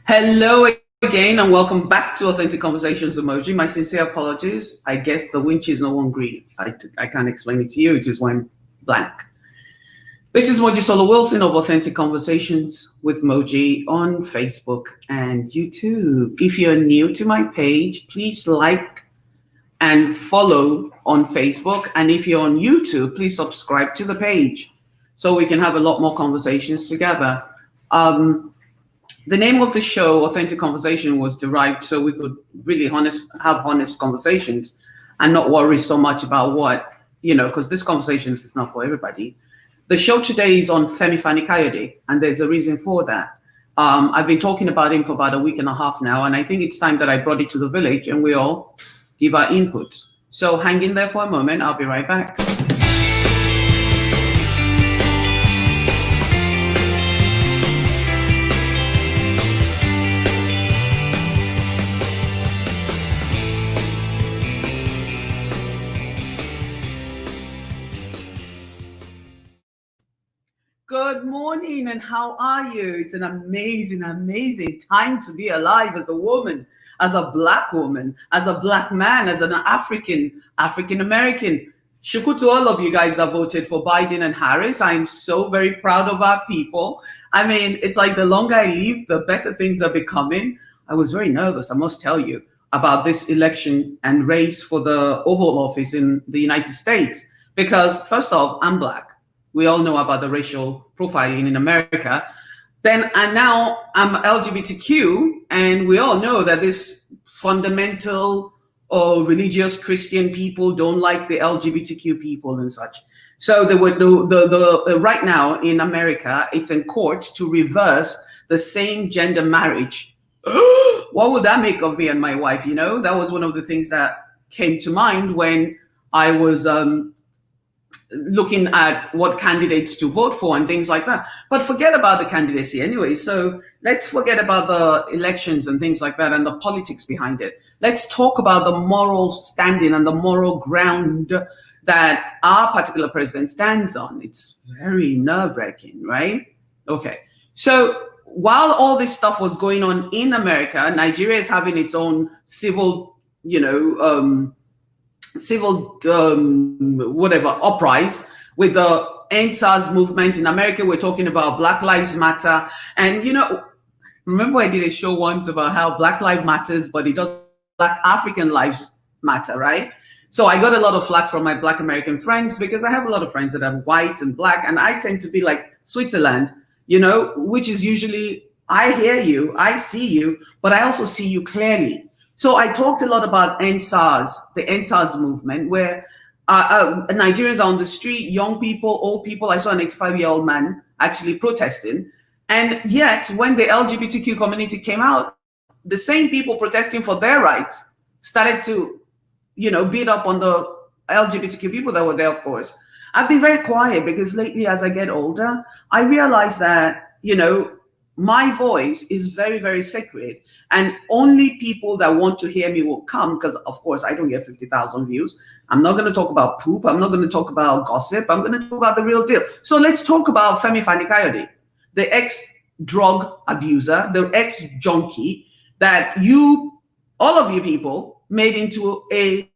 Hello again, and welcome back to Authentic Conversations with Moji. My sincere apologies. I guess the winch is no one green. I can't explain it to you. It just went blank. This is Moji Solo Wilson of Authentic Conversations with Moji on Facebook and YouTube. If you're new to my page, please like and follow on Facebook. And if you're on YouTube, please subscribe to the page so we can have a lot more conversations together. The name of the show, Authentic Conversation, was derived so we could really have honest conversations and not worry so much about what, because this conversation is not for everybody. The show today is on Femi Fani-Kayode, and there's a reason for that. I've been talking about him for about a week and a half now, and I think it's time that I brought it to the village and we all give our inputs. So hang in there for a moment. I'll be right back. Good morning, and how are you? It's an amazing, amazing time to be alive as a woman, as a Black woman, as a Black man, as an African-American. Shuku to all of you guys that voted for Biden and Harris. I'm so very proud of our people. I mean, it's like the longer I live, the better things are becoming. I was very nervous, I must tell you, about this election and race for the Oval Office in the United States. Because first off, I'm Black. We all know about the racial profiling in America. And now I'm LGBTQ, and we all know that this fundamental or religious Christian people don't like the LGBTQ people and such. So they would do right now in America, it's in court to reverse the same gender marriage. What would that make of me and my wife? That was one of the things that came to mind when I was looking at what candidates to vote for and things like that. But forget about the candidacy anyway. So let's forget about the elections and things like that and the politics behind it. Let's talk about the moral standing and the moral ground that our particular president stands on. It's very nerve-wracking, right? Okay. So while all this stuff was going on in America, Nigeria is having its own civil, uprise with the NSAS movement. In America, we're talking about Black Lives Matter. And, remember I did a show once about how Black Lives Matters, but it does Black African lives matter, right? So I got a lot of flack from my Black American friends because I have a lot of friends that are white and Black, and I tend to be like Switzerland, which is usually, I hear you, I see you, but I also see you clearly. So I talked a lot about NSAS, the NSAS movement, where Nigerians are on the street, young people, old people. I saw an 85-year-old man actually protesting. And yet, when the LGBTQ community came out, the same people protesting for their rights started to, beat up on the LGBTQ people that were there, of course. I've been very quiet because lately, as I get older, I realize that, my voice is very, very sacred, and only people that want to hear me will come because, of course, I don't get 50,000 views. I'm not going to talk about poop. I'm not going to talk about gossip. I'm going to talk about the real deal. So let's talk about Femi Fani-Kayode, the ex-drug abuser, the ex-junkie that all of you people made into a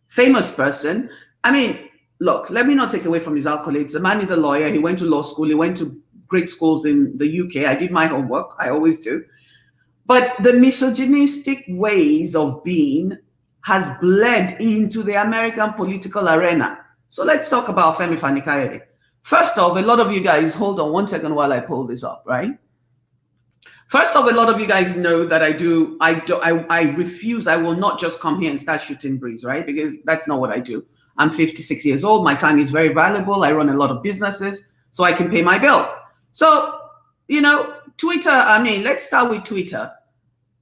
famous person. I mean, look, let me not take away from his accolades. The man is a lawyer. He went to law school. He went to great schools in the UK. I did my homework. I always do. But the misogynistic ways of being has bled into the American political arena. So let's talk about Femi Fani-Kayode. First off, a lot of you guys, hold on one second while I pull this up, right? First off, a lot of you guys know that I refuse. I will not just come here and start shooting breeze, right? Because that's not what I do. I'm 56 years old. My time is very valuable. I run a lot of businesses so I can pay my bills. So, Twitter, let's start with Twitter.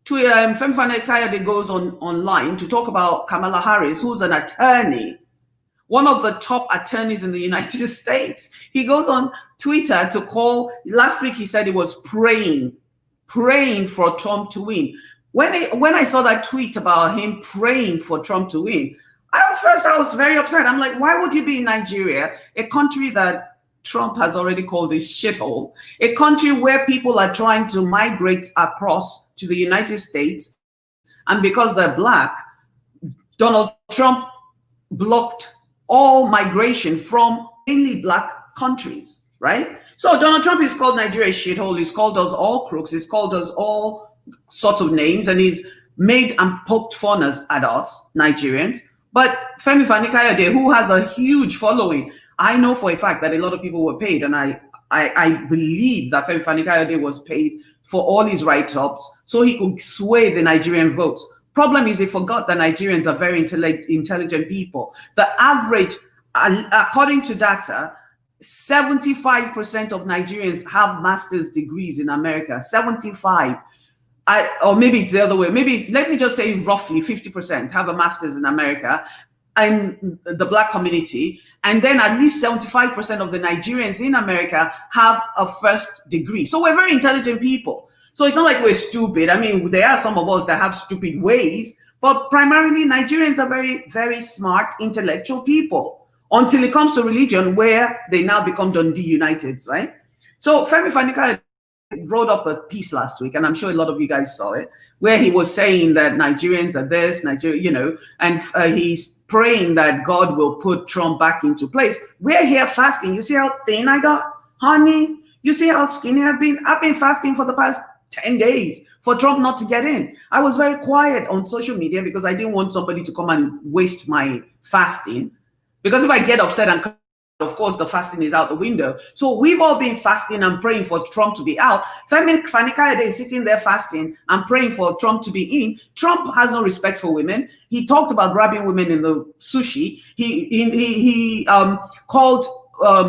Femi Fani-Kayode goes online to talk about Kamala Harris, who's an attorney, one of the top attorneys in the United States. He goes on Twitter to call, last week he said he was praying for Trump to win. When I saw that tweet about him praying for Trump to win, at first I was very upset. I'm like, why would you be in Nigeria, a country that Trump has already called a shithole, a country where people are trying to migrate across to the United States, and because they're black, Donald Trump blocked all migration from mainly black countries, right? So Donald Trump is called Nigeria a shithole. He's called us all crooks. He's called us all sorts of names, and he's made and poked fun at us, Nigerians. But Femi Fani-Kayode, who has a huge following, I know for a fact that a lot of people were paid, and I believe that Femi Fani-Kayode was paid for all his write-ups so he could sway the Nigerian votes. Problem is, he forgot that Nigerians are very intelligent people. The average, according to data, 75% of Nigerians have master's degrees in America. 75. Or maybe it's the other way. Maybe, let me just say roughly 50% have a master's in America and the black community. And then at least 75% of the Nigerians in America have a first degree. So we're very intelligent people. So it's not like we're stupid. I mean, there are some of us that have stupid ways, but primarily Nigerians are very, very smart, intellectual people, until it comes to religion, where they now become Dundee Uniteds, right? So Femi Fani-Kayode wrote up a piece last week, and I'm sure a lot of you guys saw it, where he was saying that Nigerians are this, and he's praying that God will put Trump back into place. We're here fasting. You see how thin I got, honey? You see how skinny I've been? I've been fasting for the past 10 days for Trump not to get in. I was very quiet on social media because I didn't want somebody to come and waste my fasting. Because if I get upset, and of course the fasting is out the window. So we've all been fasting and praying for Trump to be out. Femi Fani-Kayode is sitting there fasting and praying for Trump to be in. Trump has no respect for women. He talked about grabbing women in the sushi. He called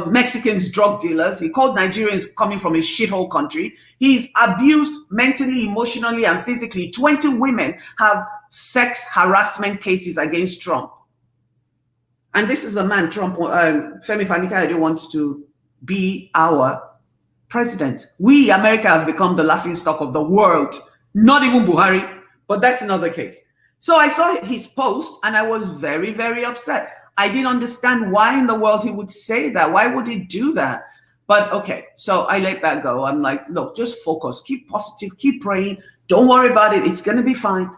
Mexicans drug dealers. He called Nigerians coming from a shithole country. He's abused mentally, emotionally, and physically. 20 women have sex harassment cases against Trump. And this is the man Trump, Femi Fani-Kayode, wants to be our president. We, America, have become the laughingstock of the world. Not even Buhari, but that's another case. So I saw his post and I was very, very upset. I didn't understand why in the world he would say that. Why would he do that? But okay, so I let that go. I'm like, look, just focus, keep positive, keep praying. Don't worry about it. It's going to be fine.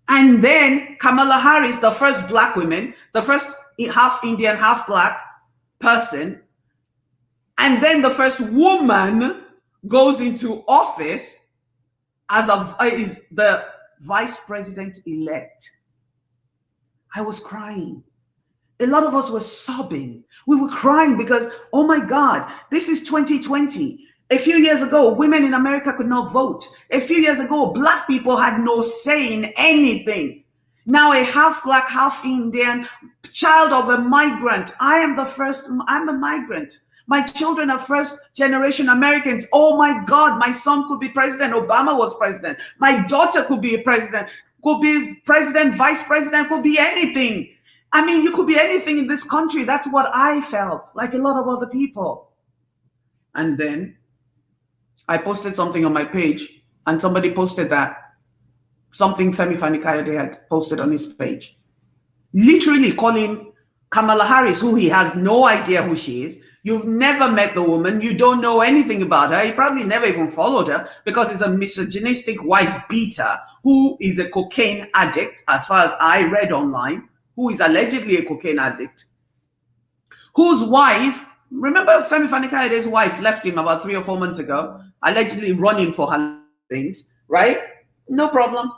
And then Kamala Harris, the first black woman, the first half Indian, half black person, and then the first woman goes into office as is the vice president elect. I was crying. A lot of us were sobbing. We were crying because, oh my God, this is 2020. A few years ago, women in America could not vote. A few years ago, black people had no say in anything. Now a half black, half Indian, child of a migrant. I'm a migrant. My children are first generation Americans. Oh my God, my son could be president. Obama was president. My daughter could be a president, vice president, could be anything. I mean, you could be anything in this country. That's what I felt, like a lot of other people. And then I posted something on my page, and somebody posted that, something Femi Fani-Kayode had posted on his page, literally calling Kamala Harris, who he has no idea who she is. You've never met the woman. You don't know anything about her. You probably never even followed her because he's a misogynistic wife beater who is a cocaine addict, as far as I read online, who is allegedly a cocaine addict, whose wife, remember Femi Fani-Kayode's wife left him about 3 or 4 months ago, allegedly running for her things, right? No problem.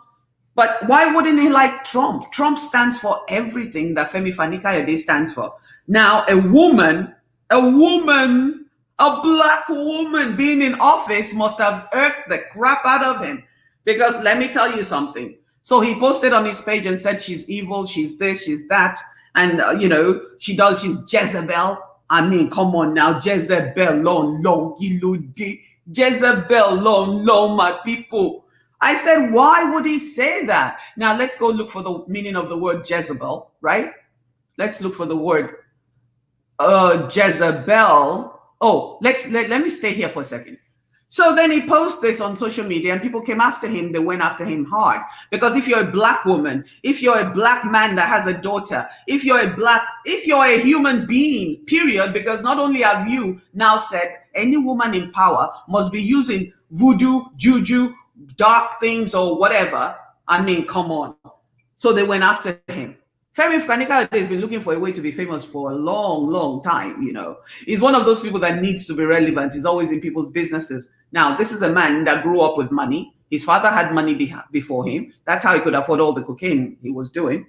But why wouldn't he like Trump? Trump stands for everything that Femi Fani-Kayode stands for. Now, a black woman being in office must have irked the crap out of him. Because let me tell you something. So he posted on his page and said she's evil, she's this, she's that. And, she's Jezebel. I mean, come on now, Jezebel, long, Jezebel, long, my people. I said, why would he say that? Now, let's go look for the meaning of the word Jezebel, right? Let's look for the word Jezebel. Oh, let me stay here for a second. So then he posted this on social media and people came after him. They went after him hard. Because if you're a black woman, if you're a black man that has a daughter, if you're a human being, period, because not only have you now said any woman in power must be using voodoo, juju, dark things or whatever. I mean, come on. So they went after him. Femi Fani-Kayode has been looking for a way to be famous for a long, long time, you know. He's one of those people that needs to be relevant. He's always in people's businesses. Now, this is a man that grew up with money. His father had money before him. That's how he could afford all the cocaine he was doing.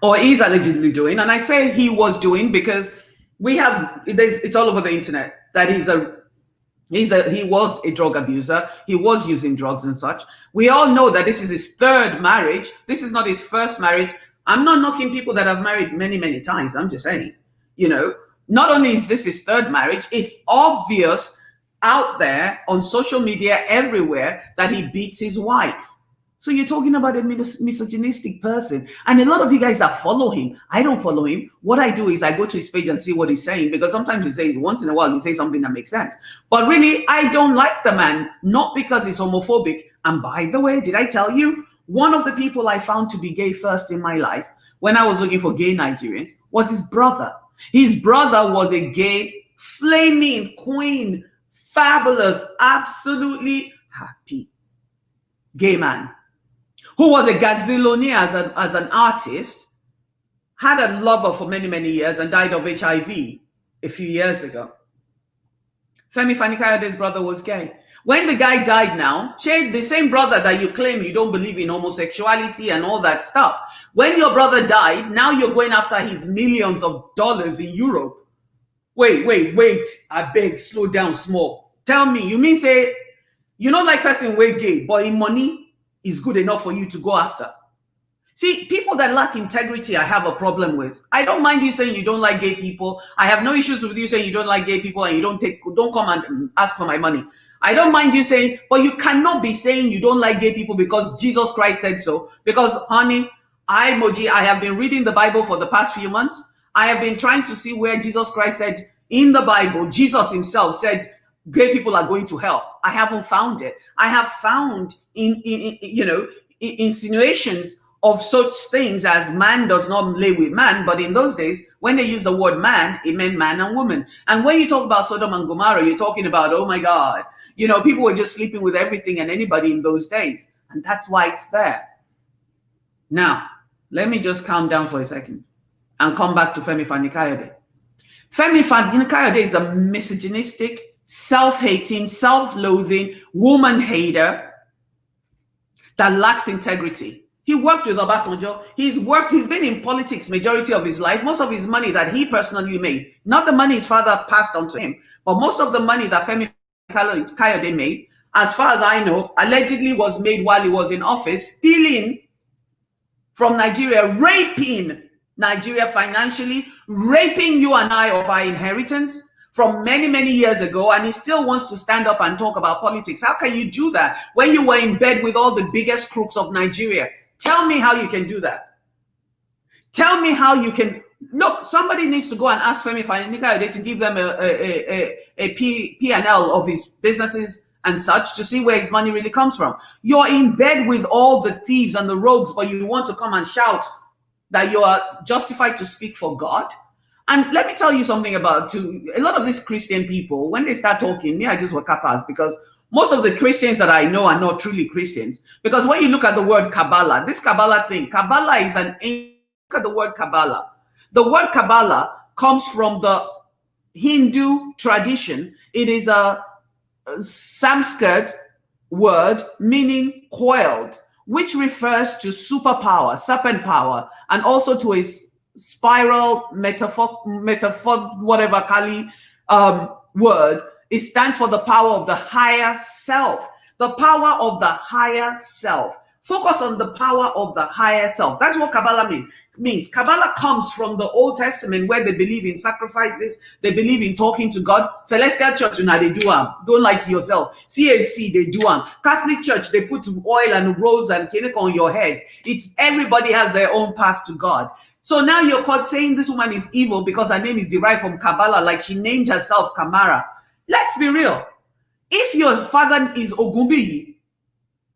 Or is allegedly doing. And I say he was doing because it's all over the internet that he was a drug abuser. He was using drugs and such. We all know that this is his third marriage. This is not his first marriage. I'm not knocking people that have married many, many times. I'm just saying, you know, not only is this his third marriage, it's obvious out there on social media everywhere that he beats his wife. So you're talking about a misogynistic person. And a lot of you guys that follow him, I don't follow him. What I do is I go to his page and see what he's saying, because sometimes he says, once in a while, he says something that makes sense. But really, I don't like the man, not because he's homophobic. And by the way, did I tell you, one of the people I found to be gay first in my life, when I was looking for gay Nigerians, was his brother. His brother was a gay, flaming, queen, fabulous, absolutely happy gay man, who was a gazillionaire as an artist, had a lover for many, many years and died of HIV a few years ago. Femi Fani-Kayode's brother was gay. When the guy died now, the same brother that you claim you don't believe in homosexuality and all that stuff, when your brother died, now you're going after his millions of dollars in Europe. Wait, I beg, slow down small. Tell me, you mean say, you know like person way gay, but in money is good enough for you to go after? See, people that lack integrity, I have a problem with. I don't mind you saying you don't like gay people. I have no issues with you saying you don't like gay people and you don't come and ask for my money. I don't mind you saying, but you cannot be saying you don't like gay people because Jesus Christ said so. Because, honey, I have been reading the Bible for the past few months. I have been trying to see where Jesus Christ said in the Bible, Jesus himself said, gay people are going to hell. I haven't found it. I have found insinuations of such things as man does not lay with man, but in those days, when they used the word man, it meant man and woman. And when you talk about Sodom and Gomorrah, you're talking about, oh my God, you know, people were just sleeping with everything and anybody in those days. And that's why it's there. Now, let me just calm down for a second and come back to Femi Fani-Kayode. Femi Fani-Kayode is a misogynistic, self-hating, self-loathing, woman hater that lacks integrity. He worked with Obasanjo. He's been in politics majority of his life. Most of his money that he personally made, not the money his father passed on to him, but most of the money that Femi Kayode made, as far as I know, allegedly was made while he was in office, stealing from Nigeria, raping Nigeria financially, raping you and I of our inheritance from many, many years ago, and he still wants to stand up and talk about politics. How can you do that when you were in bed with all the biggest crooks of Nigeria? Tell me how you can do that. Tell me how you can. Look, somebody needs to go and ask Femi Fani-Kayode to give them a P&L of his businesses and such to see where his money really comes from. You're in bed with all the thieves and the rogues, but you want to come and shout that you are justified to speak for God. And let me tell you something about a lot of these Christian people, when they start talking, me, I just work up because most of the Christians that I know are not truly Christians. Because when you look at the word Kabbalah, this Kabbalah thing, Kabbalah is an ancient, look at the word Kabbalah. The word Kabbalah comes from the Hindu tradition. It is a Sanskrit word meaning coiled, which refers to superpower, serpent power, and also to a spiral metaphor, whatever Kali word. It stands for the power of the higher self. The power of the higher self. Focus on the power of the higher self. That's what Kabbalah means. Kabbalah comes from the Old Testament, where they believe in sacrifices. They believe in talking to God. Celestial Church, now they do them. Don't lie to yourself. CAC, they do them. Catholic Church, they put oil and rose and cake on your head. It's everybody has their own path to God. So now you're caught saying this woman is evil because her name is derived from Kabbalah, like she named herself Kamara. Let's be real. If your father is Ogunbiyi,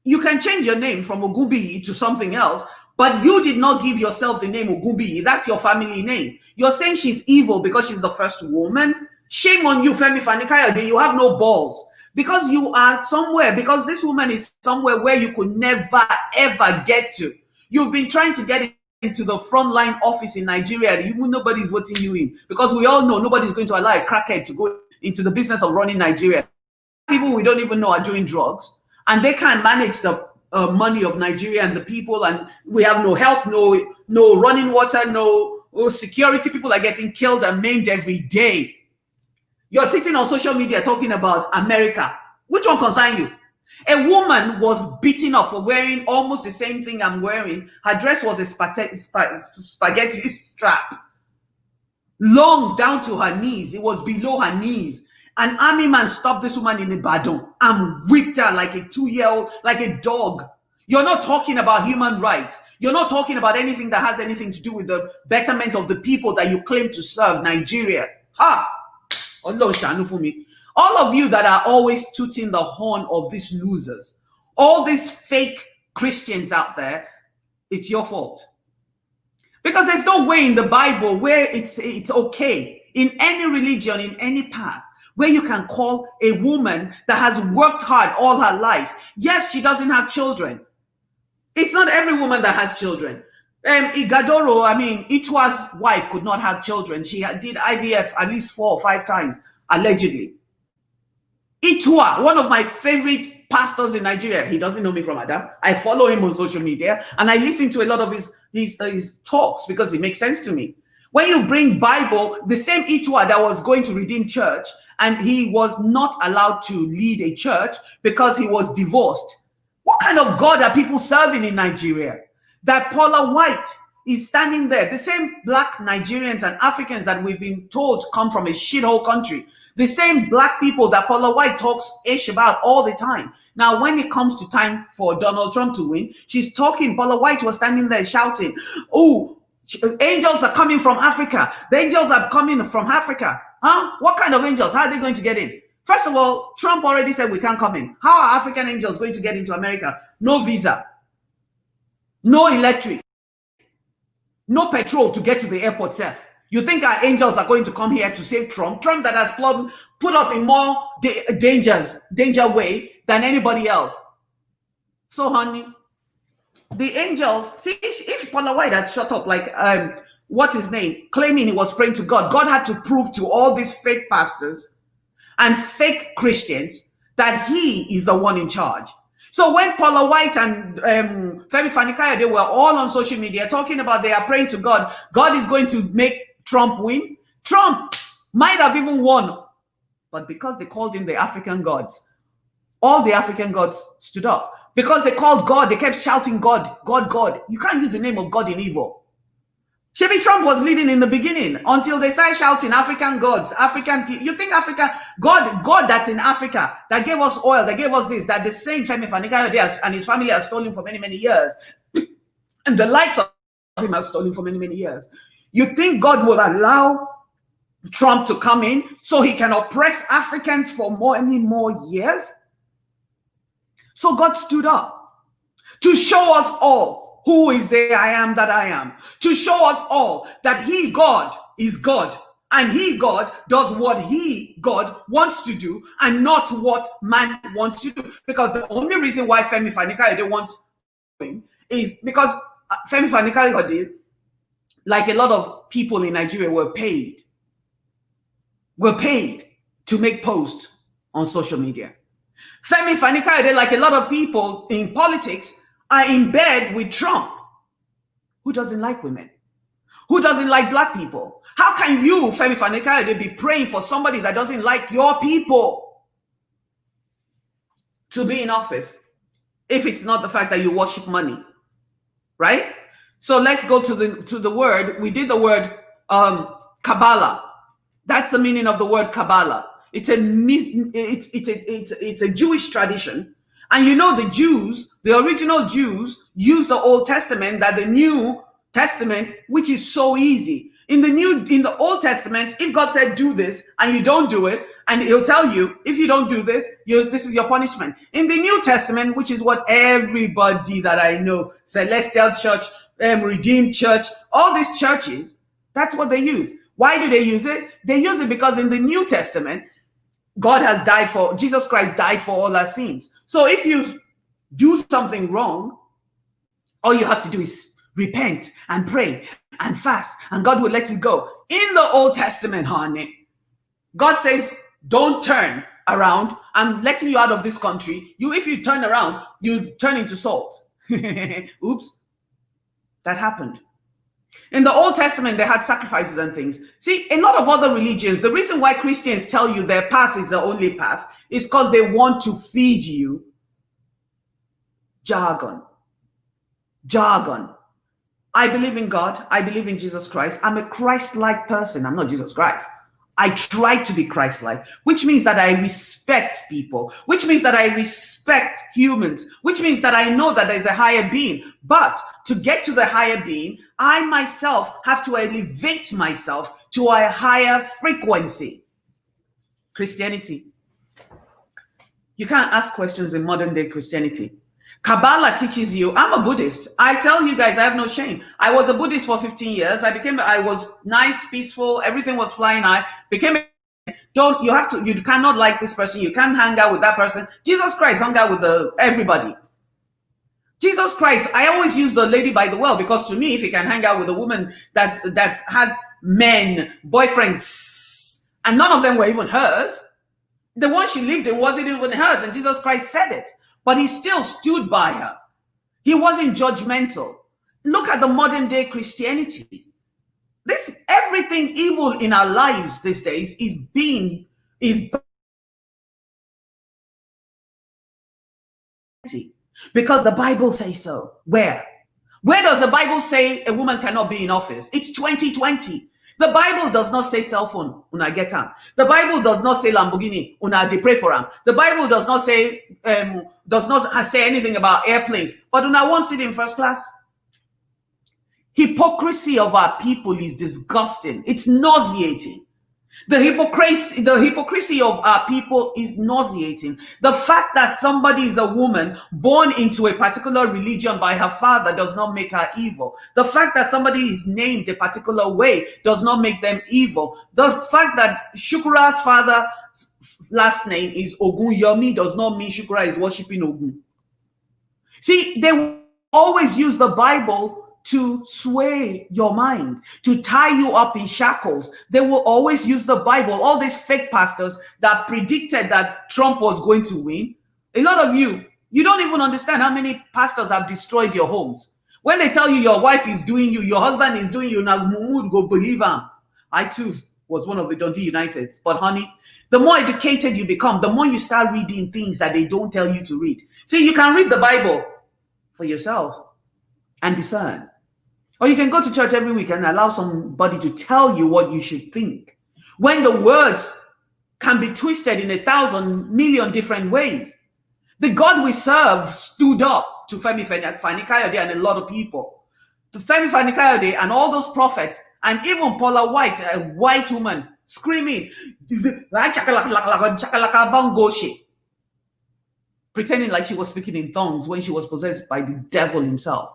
you can change your name from Ogunbiyi to something else, but you did not give yourself the name Ogunbiyi. That's your family name. You're saying she's evil because she's the first woman. Shame on you, Femi Fani-Kayode. You have no balls. Because you are somewhere, because this woman is somewhere where you could never, ever get to. You've been trying to get into the frontline office in Nigeria. Nobody's voting you in. Because we all know nobody's going to allow a crackhead to go into the business of running Nigeria. People we don't even know are doing drugs. And they can't manage the money of Nigeria and the people. And we have no health, no running water, no security. People are getting killed and maimed every day. You're sitting on social media talking about America. Which one concerns you? A woman was beaten up for wearing almost the same thing I'm wearing. Her dress was a spaghetti strap. Long down to her knees. It was below her knees. An army man stopped this woman in Ibadan and whipped her like a 2-year-old, like a dog. You're not talking about human rights. You're not talking about anything that has anything to do with the betterment of the people that you claim to serve, Nigeria. Ha! All of you that are always tooting the horn of these losers, all these fake Christians out there, it's your fault. Because there's no way in the Bible where it's okay, in any religion, in any path, where you can call a woman that has worked hard all her life. Yes, she doesn't have children. It's not every woman that has children. Igadoro, Itwa's wife could not have children. She did IVF at least 4 or 5 times, allegedly. Itwa, one of my favorite pastors in Nigeria, he doesn't know me from Adam. I follow him on social media and I listen to a lot of his talks because it makes sense to me. When you bring Bible, the same Itwa that was going to Redeem Church and he was not allowed to lead a church because he was divorced. What kind of God are people serving in Nigeria? That Paula White is standing there. The same black Nigerians and Africans that we've been told come from a shithole country. The same black people that Paula White talks ish about all the time. Now, when it comes to time for Donald Trump to win, she's talking. Paula White was standing there shouting, oh, angels are coming from Africa. The angels are coming from Africa. Huh? What kind of angels? How are they going to get in? First of all, Trump already said we can't come in. How are African angels going to get into America? No visa. No electric, no petrol to get to the airport safe. You think our angels are going to come here to save Trump? Trump that has put us in more danger way than anybody else. So, honey, the angels, see, if Paula White had shut up, like, what's his name, claiming he was praying to God, God had to prove to all these fake pastors and fake Christians that he is the one in charge. So when Paula White and Femi Fani-Kayode, they were all on social media talking about they are praying to God, God is going to make Trump win. Trump might have even won. But because they called in the African gods, all the African gods stood up. Because they called God, they kept shouting God, God, God. You can't use the name of God in evil. Shebi Trump was leading in the beginning until they started shouting African gods, African people. You think Africa, God that's in Africa, that gave us oil, that gave us this, that the same Femi Fani-Kayode and his family has stolen for many, many years. And the likes of him has stolen for many, many years. You think God will allow Trump to come in so he can oppress Africans for many more years? So God stood up to show us all who is the I am that I am, to show us all that he, God, is God, and he, God, does what he, God, wants to do and not what man wants to do. Because the only reason why Femi Fani-Kayode wants is because Femi Fani-Kayode, like a lot of people in Nigeria, were paid to make posts on social media. Femi Fani-Kayode, like a lot of people in politics, are in bed with Trump. Who doesn't like women? Who doesn't like black people? How can you, Femi Fani-Kayode, be praying for somebody that doesn't like your people to be in office if it's not the fact that you worship money, right? So let's go to the word. We did the word Kabbalah. That's the meaning of the word Kabbalah. It's a Jewish tradition. And you know the Jews, the original Jews, used the Old Testament than the New Testament, which is so easy. In the Old Testament, if God said do this and you don't do it, And he'll tell you, if you don't do this, this is your punishment. In the New Testament, which is what everybody that I know, Celestial Church, Redeemed Church, all these churches, that's what they use. Why do they use it? They use it because in the New Testament, Jesus Christ died for all our sins. So if you do something wrong, all you have to do is repent and pray and fast, and God will let you go. In the Old Testament, honey, God says, don't turn around. I'm letting you out of this country. If you turn around, you turn into salt. Oops. That happened. In the Old Testament, they had sacrifices and things. See, a lot of other religions, the reason why Christians tell you their path is the only path is because they want to feed you jargon. Jargon. I believe in God. I believe in Jesus Christ. I'm a Christ-like person. I'm not Jesus Christ. I try to be Christ-like, which means that I respect people, which means that I respect humans, which means that I know that there's a higher being. But to get to the higher being, I myself have to elevate myself to a higher frequency. Christianity. You can't ask questions in modern day Christianity. Kabbalah teaches you. I'm a Buddhist. I tell you guys, I have no shame. I was a Buddhist for 15 years. I was nice, peaceful. Everything was flying high. You cannot like this person. You can't hang out with that person. Jesus Christ hung out with everybody. Jesus Christ, I always use the lady by the well, because to me, if he can hang out with a woman that's had men, boyfriends, and none of them were even hers, the one she lived in wasn't even hers, and Jesus Christ said it. But he still stood by her. He wasn't judgmental. Look at the modern day Christianity. Everything evil in our lives these days is because the Bible says so. Where does the Bible say a woman cannot be in office? It's 2020. The Bible does not say cell phone, una get am. The Bible does not say Lamborghini, una dey pray for am. The Bible does not say anything about airplanes, but una won't sit in first class. Hypocrisy of our people is disgusting. It's nauseating. The hypocrisy of our people is nauseating. The fact that somebody is a woman born into a particular religion by her father does not make her evil. The fact that somebody is named a particular way does not make them evil. The fact that Shukura's father's last name is Ogunyomi does not mean Shukura is worshiping Ogun. See, they always use the Bible to sway your mind, to tie you up in shackles. They will always use the Bible. All these fake pastors that predicted that Trump was going to win. A lot of you don't even understand how many pastors have destroyed your homes. When they tell you your wife is doing you, your husband is doing you, now Mumud go believe him. I too was one of the Dundee Uniteds. But honey, the more educated you become, the more you start reading things that they don't tell you to read. See, you can read the Bible for yourself and discern. Or you can go to church every week and allow somebody to tell you what you should think. When the words can be twisted in 1,000 million different ways. The God we serve stood up to Femi Fani-Kayode and a lot of people. To Femi Fani-Kayode and all those prophets, and even Paula White, a white woman, screaming, pretending like she was speaking in tongues when she was possessed by the devil himself.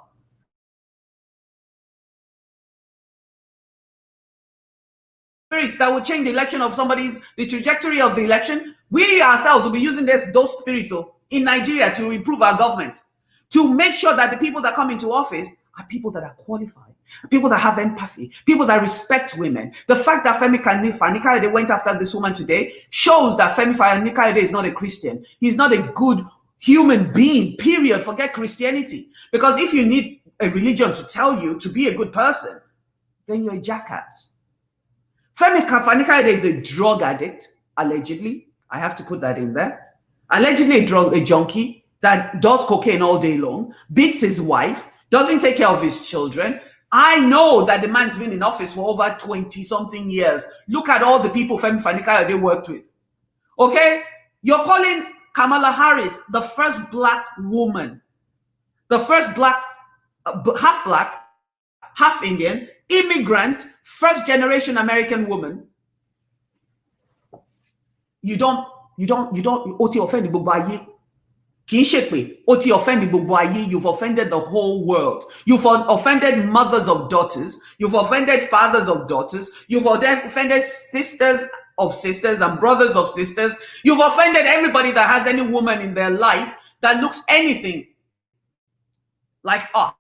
Spirits that will change the trajectory of the election. We ourselves will be using those spirits in Nigeria to improve our government, to make sure that the people that come into office are people that are qualified, people that have empathy, people that respect women. The fact that Femi Fani-Kayode went after this woman today shows that Femi Fani-Kayode is not a Christian. He's not a good human being, period. Forget Christianity. Because if you need a religion to tell you to be a good person, then you're a jackass. Femi Fani-Kayode is a drug addict, allegedly. I have to put that in there. Allegedly a junkie that does cocaine all day long, beats his wife, doesn't take care of his children. I know that the man's been in office for over 20-something years. Look at all the people Femi Fani-Kayode worked with. Okay? You're calling Kamala Harris the first black woman, the first half black, half Indian, immigrant, first generation American woman. you don't ó ti offend gbogbo ayé. Kì í ṣe pé ó ti offend gbogbo ayé. You've offended the whole world. You've offended mothers of daughters. You've offended fathers of daughters. You've offended sisters of sisters and brothers of sisters. You've offended everybody that has any woman in their life that looks anything like us.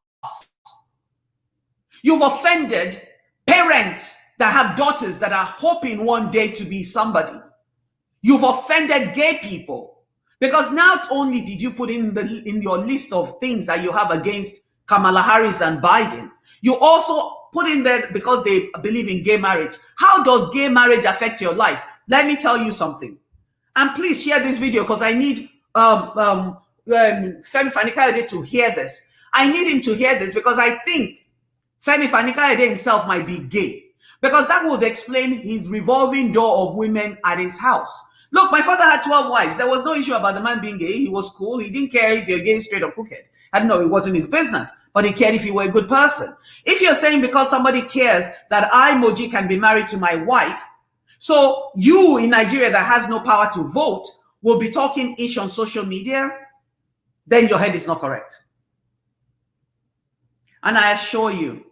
You've offended parents that have daughters that are hoping one day to be somebody. You've offended gay people, because not only did you put in your list of things that you have against Kamala Harris and Biden, you also put in there because they believe in gay marriage. How does gay marriage affect your life? Let me tell you something. And please share this video, because I need Femi Fani-Kayode to hear this. I need him to hear this, because I think Femi Fani-Kayode himself might be gay, because that would explain his revolving door of women at his house. Look, my father had 12 wives. There was no issue about the man being gay. He was cool. He didn't care if you're gay, straight, or crooked. I don't know, it wasn't his business, but he cared if you were a good person. If you're saying because somebody cares that I, Moji, can be married to my wife, so you in Nigeria that has no power to vote will be talking ish on social media, then your head is not correct. And I assure you,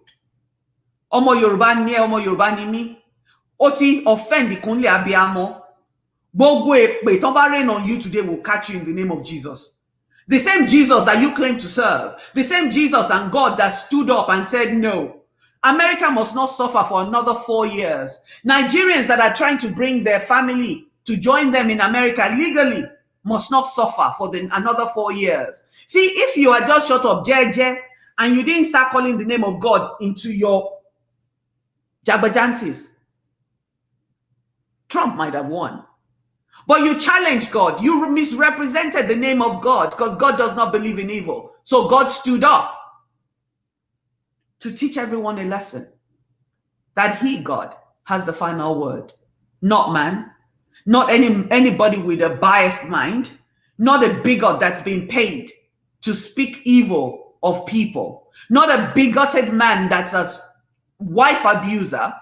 Omo Yoruba ni Omo Yoruba ni mi, oti offend Kunle Abiyamo. Gbogbo èpè tó bá rain on you today will catch you in the name of Jesus. The same Jesus that you claim to serve, the same Jesus and God that stood up and said, no, America must not suffer for another 4 years. Nigerians that are trying to bring their family to join them in America legally must not suffer for another 4 years. See, if you are just short of JJ and you didn't start calling the name of God into your Jabbajantis, Trump might have won. But you challenged God. You misrepresented the name of God, because God does not believe in evil. So God stood up to teach everyone a lesson that he, God, has the final word. Not man, not anybody with a biased mind, not a bigot that's been paid to speak evil of people, not a bigoted man that's a wife abuser,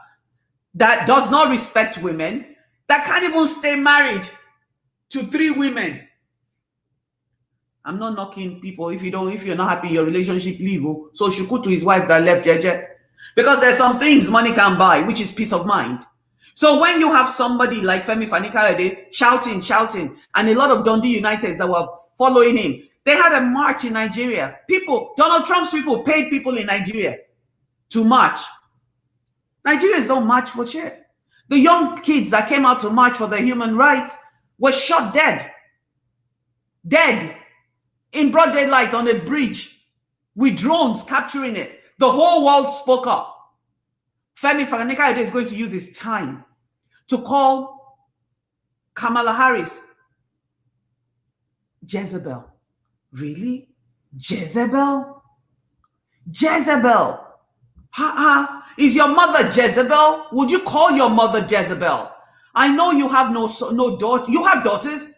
that does not respect women, that can't even stay married to 3 women. I'm not knocking people. If you're not happy in your relationship, leave. So Shuku to his wife that left Jeje. Because there's some things money can buy, which is peace of mind. So when you have somebody like Femi Fani-Kayode shouting, and a lot of Dundee Uniteds that were following him, they had a march in Nigeria. Donald Trump's people paid people in Nigeria to march. Nigerians don't march for shit. The young kids that came out to march for their human rights were shot dead in broad daylight on a bridge with drones capturing it. The whole world spoke up. Femi Fani-Kayode is going to use his time to call Kamala Harris Jezebel. Really? Jezebel? Jezebel. Is your mother Jezebel? Would you call your mother Jezebel? I know you have no daughter. You have daughters.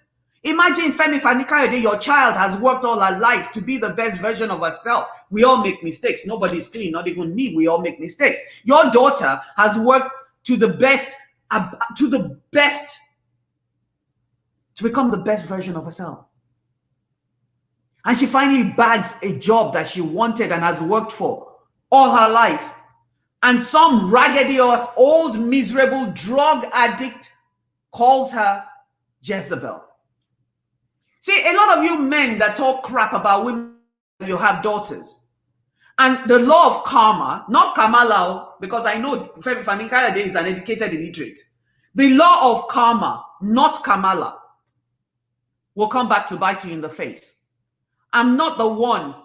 Imagine Femi Fani-Kayode, your child has worked all her life to be the best version of herself. We all make mistakes. Nobody's clean, not even me. We all make mistakes. Your daughter has worked to become the best version of herself. And she finally bags a job that she wanted and has worked for all her life. And some raggedy ass, old, miserable drug addict calls her Jezebel. See, a lot of you men that talk crap about women, you have daughters. And the law of karma, not Kamala, because I know Femi Fani-Kayode is an educated illiterate. The law of karma, not Kamala, will come back to bite you in the face. I'm not the one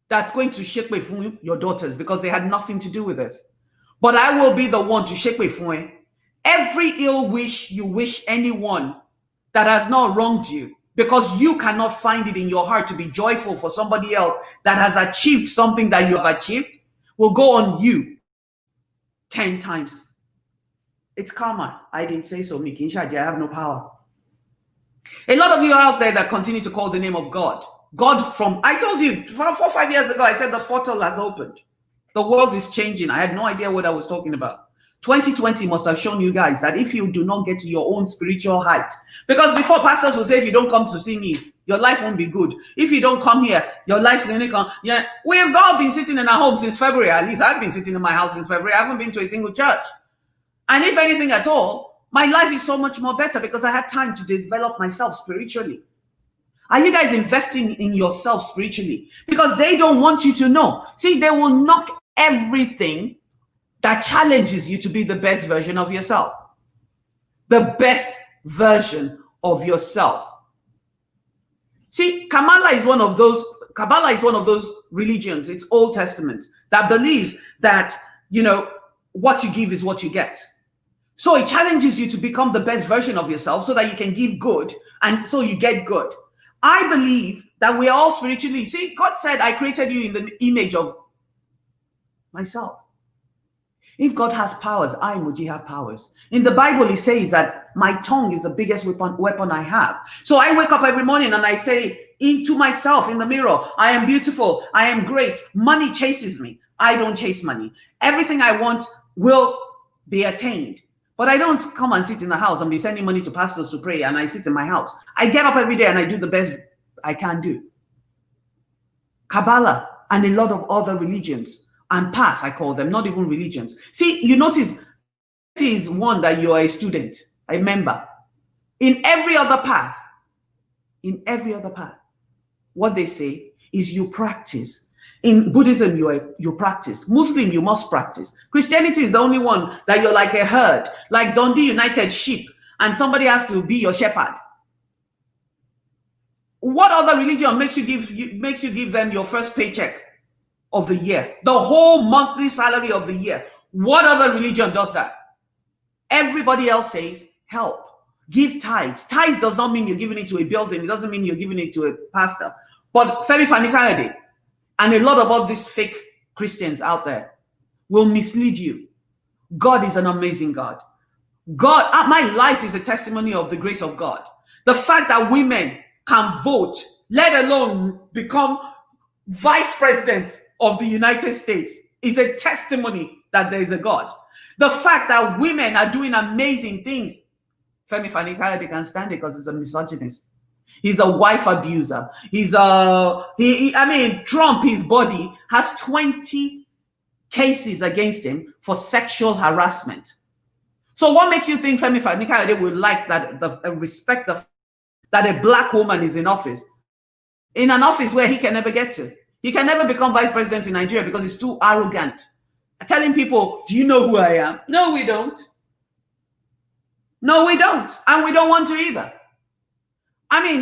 that's going to shake way for your daughters, because they had nothing to do with this. But I will be the one to shake way for you. Every ill wish you wish anyone that has not wronged you, because you cannot find it in your heart to be joyful for somebody else that has achieved something that you have achieved, will go on you 10 times. It's karma. I didn't say so, Miki Shaji. I have no power. A lot of you out there that continue to call the name of God. I told you 4 or 5 years ago, I said the portal has opened. The world is changing. I had no idea what I was talking about. 2020 must have shown you guys that if you do not get to your own spiritual height, because before pastors will say, if you don't come to see me, your life won't be good. If you don't come here, your life will come. Yeah, we have all been sitting in our home since February. At least I've been sitting in my house since February. I haven't been to a single church. And if anything at all, my life is so much more better because I had time to develop myself spiritually. Are you guys investing in yourself spiritually? Because they don't want you to know. See, they will knock everything that challenges you to be the best version of yourself. The best version of yourself. See, Kabbalah is one of those religions, it's Old Testament, that believes that, what you give is what you get. So it challenges you to become the best version of yourself so that you can give good and so you get good. I believe that we are all spiritually. See, God said, I created you in the image of myself. If God has powers, I, Muji, have powers. In the Bible, it says that my tongue is the biggest weapon I have. So I wake up every morning and I say into myself in the mirror, I am beautiful, I am great. Money chases me. I don't chase money. Everything I want will be attained. But I don't come and sit in the house and be sending money to pastors to pray and I sit in my house. I get up every day and I do the best I can do. Kabbalah and a lot of other religions and path, I call them, not even religions. See, you notice it is one that you are a student, a member. In every other path, what they say is you practice. In Buddhism, you practice. Muslim, you must practice. Christianity is the only one that you're like a herd, like Dundee United sheep, and somebody has to be your shepherd. What other religion makes you give them your first paycheck of the year, the whole monthly salary of the year? What other religion does that? Everybody else says help, give tithes. Tithes does not mean you're giving it to a building. It doesn't mean you're giving it to a pastor. But Femi Fani-Kayode and a lot of all these fake Christians out there will mislead you. God is an amazing God. My life is a testimony of the grace of God. The fact that women can vote, let alone become vice president of the United States, is a testimony that there is a God. The fact that women are doing amazing things, Femi Fani-Kayode can stand it because he's a misogynist. He's a wife abuser. Trump, his body, has 20 cases against him for sexual harassment. So what makes you think Femi Fani-Kayode would like that, respect that a black woman is in office? In an office where he can never get to. He can never become vice president in Nigeria because he's too arrogant. Telling people, do you know who I am? No, we don't. No, we don't. And we don't want to either.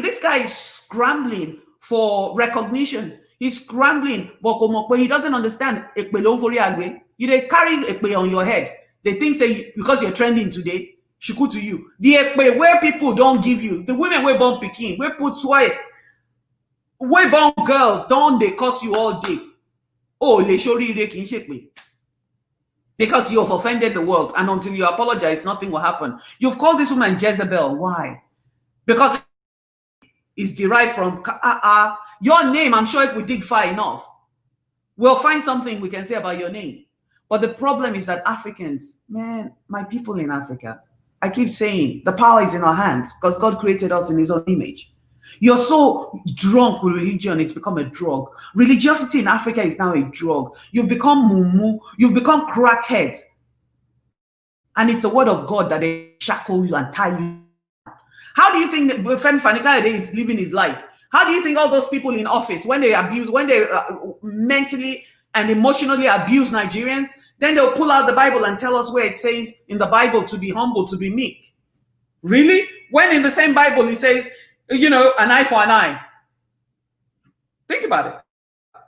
This guy is scrambling for recognition. He's scrambling, but he doesn't understand. You they carry ekpe on your head. They think say because you're trending today, shiku to you. The ekpe where people don't give you, the women we born pikin, we put sweat, we born girls, don't they cost you all day? Oh, they show you they can shake me. Because you have offended the world, and until you apologize, nothing will happen. You've called this woman Jezebel. Why? Because it's derived from your name. I'm sure if we dig far enough, we'll find something we can say about your name. But the problem is that Africans, man, my people in Africa, I keep saying the power is in our hands because God created us in his own image. You're so drunk with religion, it's become a drug. Religiosity in Africa is now a drug. You've become mumu, you've become crackheads. And it's the word of God that they shackle you and tie you. How do you think that Femi Fani-Kayode is living his life? How do you think all those people in office, when they mentally and emotionally abuse Nigerians, then they'll pull out the Bible and tell us where it says in the Bible to be humble, to be meek? Really? When in the same Bible it says, an eye for an eye. Think about it.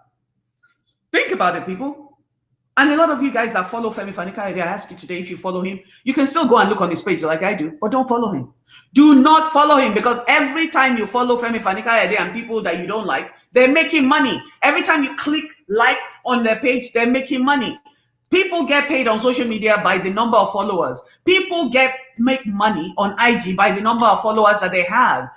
Think about it, people. And a lot of you guys that follow Femi Fani-Kayode, I ask you today, if you follow him, you can still go and look on his page like I do, but don't follow him. Do not follow him, because every time you follow Femi Fani-Kayode and people that you don't like, they're making money. Every time you click like on their page, they're making money. People get paid on social media by the number of followers. People make money on IG by the number of followers that they have.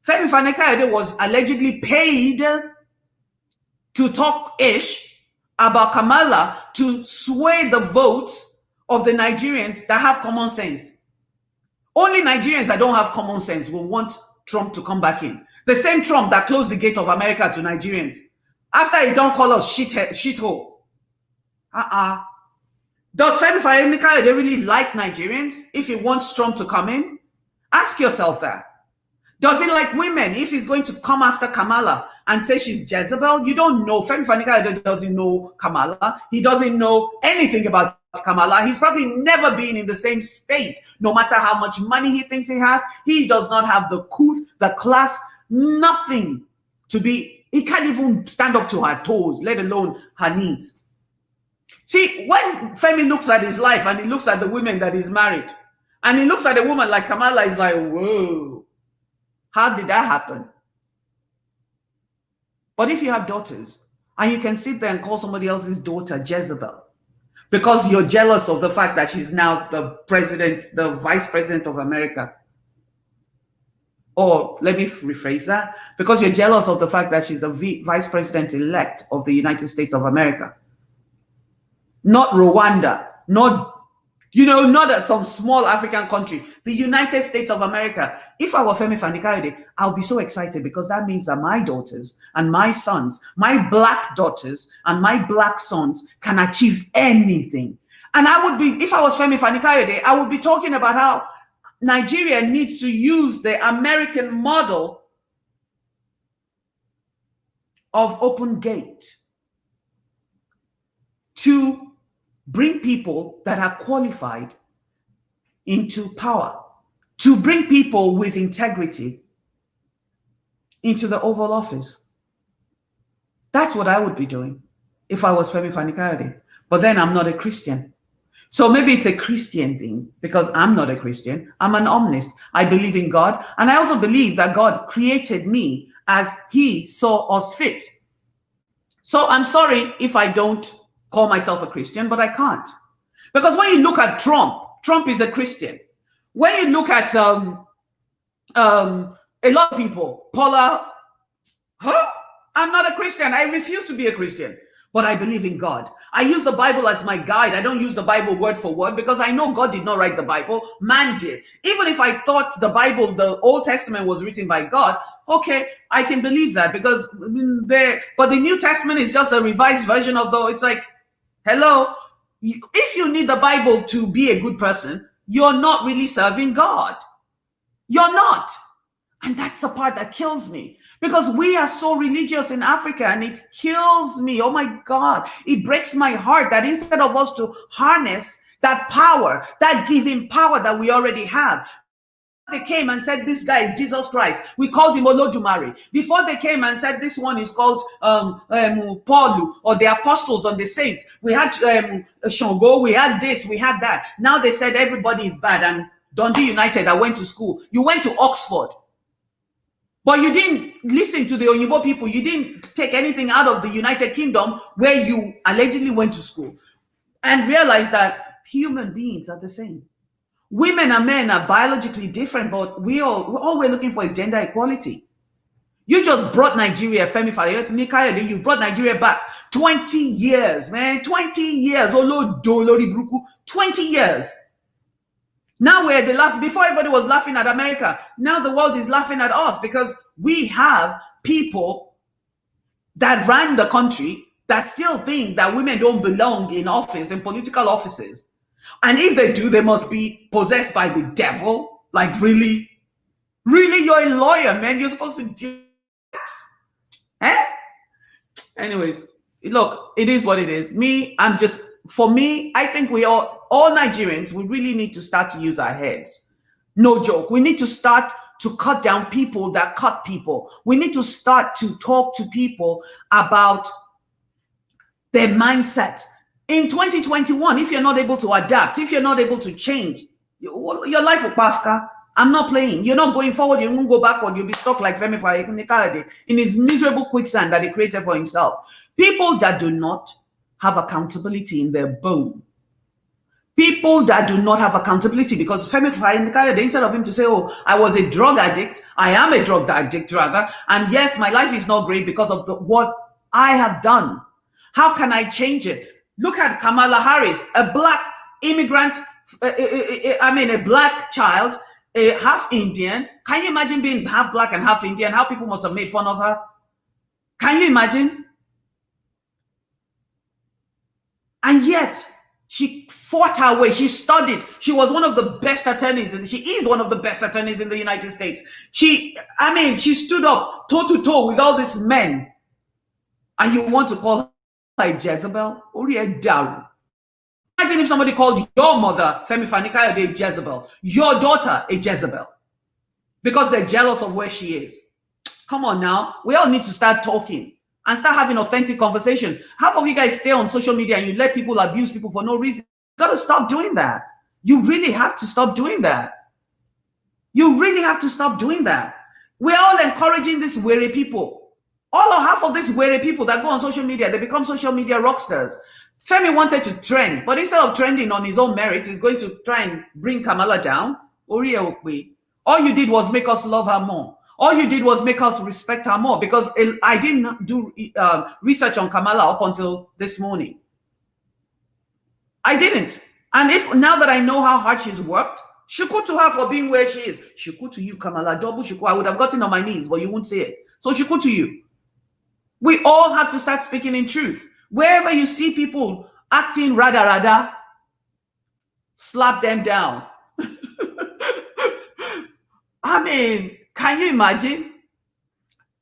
Femi Fani-Kayode was allegedly paid to talk ish about Kamala to sway the votes of the Nigerians that have common sense. Only Nigerians that don't have common sense will want Trump to come back in. The same Trump that closed the gate of America to Nigerians. After he don't call us shithole. Does Femi Fani-Kayode really like Nigerians if he wants Trump to come in? Ask yourself that. Does he like women if he's going to come after Kamala and say she's Jezebel? You don't know. Femi Fani-Kayode doesn't know Kamala. He doesn't know anything about Kamala. He's probably never been in the same space. No matter how much money he thinks he has, he does not have the couth, the class, nothing to be. He can't even stand up to her toes, let alone her knees. See, when Femi looks at his life and he looks at the women that he's married, and he looks at a woman like Kamala, he's like, whoa, how did that happen? But if you have daughters, and you can sit there and call somebody else's daughter Jezebel, because you're jealous of the fact that she's now the president, the vice president of America. Or let me rephrase that, because you're jealous of the fact that she's the vice president-elect of the United States of America. Not Rwanda, not some small African country, the United States of America. If I were Femi Fani-Kayode, I'll be so excited because that means that my daughters and my sons, my black daughters and my black sons can achieve anything. And I would be, if I was Femi Fani-Kayode, I would be talking about how Nigeria needs to use the American model of open gate to bring people that are qualified into power, to bring people with integrity into the Oval Office. That's what I would be doing if I was Femi Fani-Kayode. But then I'm not a Christian. So maybe it's a Christian thing because I'm not a Christian. I'm an omnist. I believe in God. And I also believe that God created me as he saw us fit. So I'm sorry if I don't call myself a Christian, but I can't. Because when you look at Trump is a Christian. When you look at a lot of people, Paula, I'm not a Christian. I refuse to be a Christian. But I believe in God. I use the Bible as my guide. I don't use the Bible word for word because I know God did not write the Bible. Man did. Even if I thought the Bible, the Old Testament was written by God, okay, I can believe that because but the New Testament is just a revised version of it's like, hello, if you need the Bible to be a good person, you're not really serving God. You're not. And that's the part that kills me. Because we are so religious in Africa and it kills me. Oh my God. It breaks my heart that instead of us to harness that power, that giving power that we already have. They came and said, this guy is Jesus Christ. We called him Olodumare. Before they came and said, this one is called Paul or the apostles or the saints. We had Shango, we had this, we had that. Now they said everybody is bad. And Dundee United, I went to school. You went to Oxford. But you didn't listen to the Oyibo people. You didn't take anything out of the United Kingdom where you allegedly went to school and realize that human beings are the same. Women and men are biologically different, but all we're looking for is gender equality. You just brought Nigeria, Femi Fani-Kayode, you brought Nigeria back 20 years, man. 20 years. 20 years. Now we're before everybody was laughing at America. Now the world is laughing at us because we have people that ran the country that still think that women don't belong in office, in political offices. And if they do, they must be possessed by the devil. Like, really? Really? You're a lawyer, man. You're supposed to do that? Anyways, look, it is what it is. For me, I think we all Nigerians, we really need to start to use our heads. No joke. We need to start to cut down people that cut people. We need to start to talk to people about their mindset. In 2021, if you're not able to adapt, if you're not able to change, your life will pafka. I'm not playing. You're not going forward. You won't go backward. You'll be stuck like Femi Fani-Kayode in his miserable quicksand that he created for himself. People that do not have accountability in their bone. People that do not have accountability, because Femi Fani-Kayode, instead of him to say, oh, I was a drug addict, I am a drug addict rather, and yes, my life is not great because of what I have done. How can I change it? Look at Kamala Harris, a black immigrant, a black child, half Indian. Can you imagine being half black and half Indian? How people must have made fun of her? Can you imagine? And yet, she fought her way. She studied. She was one of the best attorneys, and she is one of the best attorneys in the United States. She stood up toe to toe with all these men. And you want to call her a Jezebel? Imagine if somebody called your mother, Femi Fani-Kayode, a Jezebel, your daughter a Jezebel, because they're jealous of where she is. Come on now. We all need to start talking and start having authentic conversation. Half of you guys stay on social media and you let people abuse people for no reason. You gotta stop doing that. You really have to stop doing that. You really have to stop doing that. We're all encouraging these weary people. Half of these weary people that go on social media, they become social media rock stars. Femi wanted to trend, but instead of trending on his own merits, he's going to try and bring Kamala down. All you did was make us love her more. All you did was make us respect her more, because I didn't do research on Kamala up until this morning. I didn't. And if now that I know how hard she's worked, shuku to her for being where she is. Shuku to you, Kamala, double shuku. I would have gotten on my knees, but you won't say it. So shuku to you. We all have to start speaking in truth. Wherever you see people acting rada, slap them down. Can you imagine?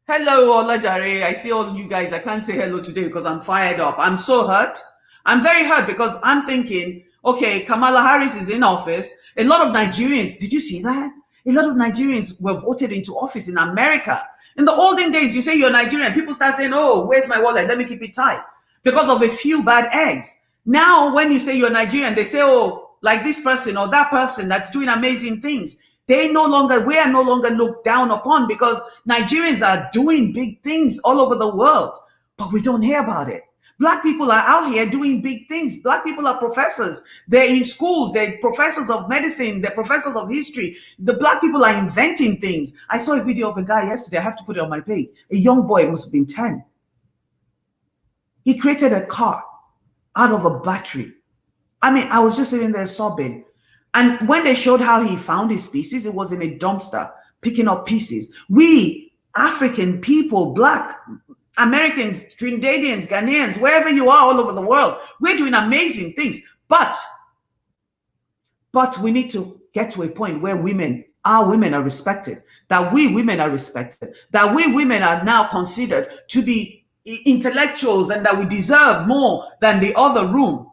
Hello, Olajare. I see all you guys. I can't say hello today because I'm fired up. I'm so hurt. I'm very hurt because I'm thinking, okay, Kamala Harris is in office. A lot of Nigerians, did you see that? A lot of Nigerians were voted into office in America. In the olden days, you say you're Nigerian. People start saying, oh, where's my wallet? Let me keep it tight. Because of a few bad eggs. Now, when you say you're Nigerian, they say, oh, like this person or that person that's doing amazing things. We are no longer looked down upon because Nigerians are doing big things all over the world, but we don't hear about it. Black people are out here doing big things. Black people are professors. They're in schools. They're professors of medicine. They're professors of history. The Black people are inventing things. I saw a video of a guy yesterday. I have to put it on my page. A young boy, must have been 10. He created a car out of a battery. I was just sitting there sobbing. And when they showed how he found his pieces, it was in a dumpster, picking up pieces. We, African people, Black, Americans, Trinidadians, Ghanaians, wherever you are all over the world, we're doing amazing things. But we need to get to a point where our women are respected, that we women are respected, that we women are now considered to be intellectuals and that we deserve more than the other room.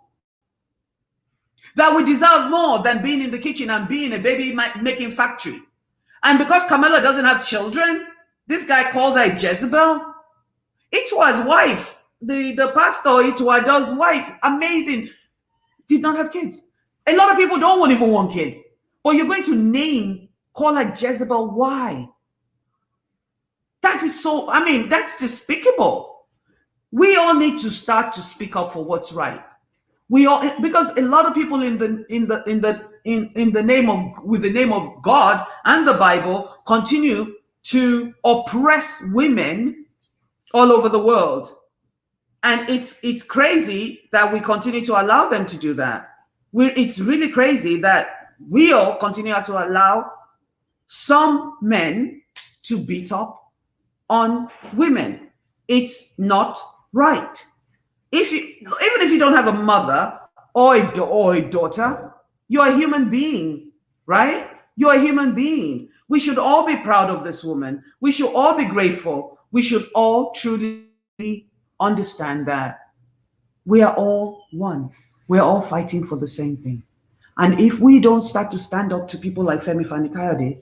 That we deserve more than being in the kitchen and being a baby making factory. And because Kamala doesn't have children, this guy calls her a Jezebel. Itua's wife, the pastor, Itua's wife, amazing, did not have kids. A lot of people don't even want kids. But you're going to call her Jezebel. Why? That is so, that's despicable. We all need to start to speak up for what's right. Because a lot of people with the name of God and the Bible continue to oppress women all over the world. And it's crazy that we continue to allow them to do that. It's really crazy that we all continue to allow some men to beat up on women. It's not right. Even if you don't have a mother or a daughter, you're a human being, right? You're a human being. We should all be proud of this woman. We should all be grateful. We should all truly understand that we are all one. We're all fighting for the same thing. And if we don't start to stand up to people like Femi Fani-Kayode,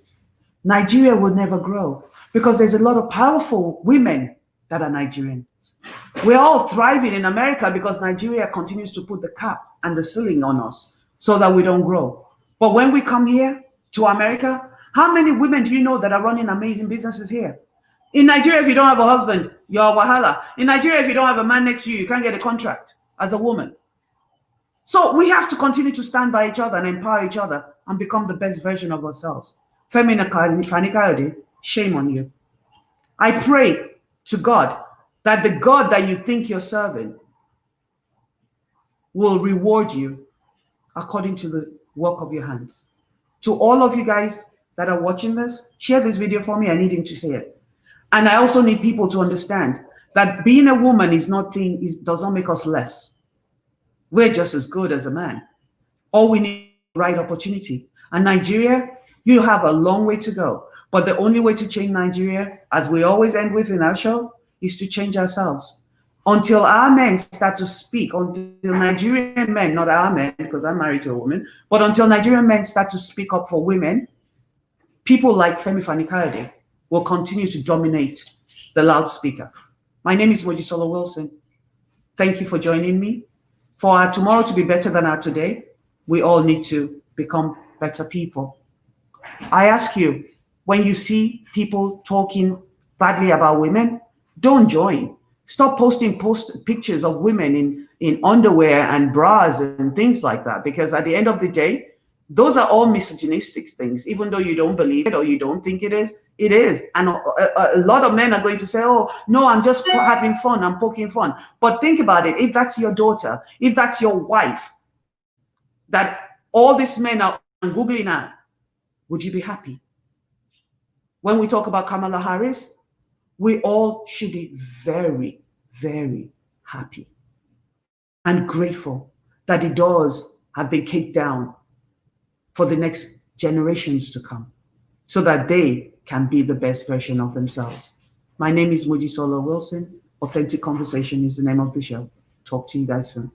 Nigeria will never grow, because there's a lot of powerful women that are Nigerians. We're all thriving in America because Nigeria continues to put the cap and the ceiling on us so that we don't grow. But when we come here to America, how many women do you know that are running amazing businesses here? In Nigeria, if you don't have a husband, you're a wahala. In Nigeria, if you don't have a man next to you, you can't get a contract as a woman. So we have to continue to stand by each other and empower each other and become the best version of ourselves. Femi Fani-Kayode, shame on you. I pray to God that the God that you think you're serving will reward you according to the work of your hands. To all of you guys that are watching this, share this video for me. I need him to see it. And I also need people to understand that being a woman does not make us less. We're just as good as a man. All we need is the right opportunity. And Nigeria, you have a long way to go. But the only way to change Nigeria, as we always end with in our show, is to change ourselves. Until our men start to speak, until Nigerian men, not our men, because I'm married to a woman, but until Nigerian men start to speak up for women, people like Femi Fani-Kayode will continue to dominate the loudspeaker. My name is Mojisola Wilson. Thank you for joining me. For our tomorrow to be better than our today, we all need to become better people. I ask you, when you see people talking badly about women, don't join. Stop posting pictures of women in underwear and bras and things like that, because at the end of the day, those are all misogynistic things. Even though you don't believe it or you don't think it is, it is. And a lot of men are going to say, oh, no, I'm just having fun, I'm poking fun. But think about it. If that's your daughter, if that's your wife, that all these men are Googling at, would you be happy? When we talk about Kamala Harris, we all should be very, very happy and grateful that the doors have been kicked down for the next generations to come, so that they can be the best version of themselves. My name is Mojisola Wilson. Authentic Conversation is the name of the show. Talk to you guys soon.